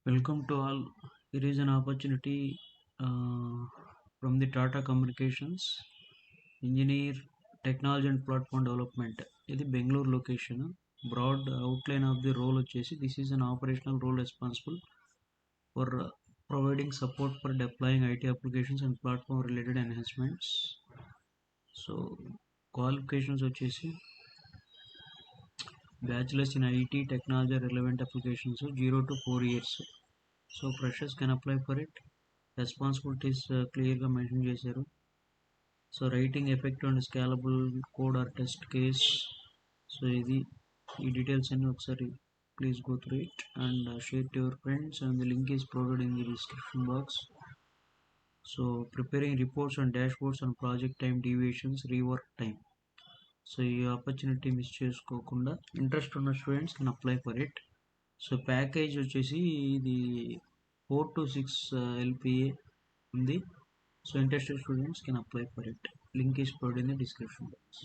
Welcome to all. Here is an opportunity from the Tata Communications Engineer Technology and Platform Development. ఇది Bengaluru location. Broad outline of the role వచ్చేసి this is an operational role responsible for providing support for deploying IT applications and platform related enhancements. So qualifications వచ్చేసి bachelor's in IT technology relevant applications 0 to 4 years. So freshers can apply for it. Responsibilities క్లియర్గా mention చేశారు. So writing effective and scalable code or test case. So ఈ details అన్ని ఒకసారి please go through it and share to your friends and the link is provided in the description box. So preparing reports and dashboards and project time deviations rework time. So ఈ opportunity miss చేసుకోకుండా interest ఉన్న students can apply for it. So package వచ్చేసి ఇది 4 to 6 LPA ఉంది. So interested students can apply for it. Link is provided in the description box.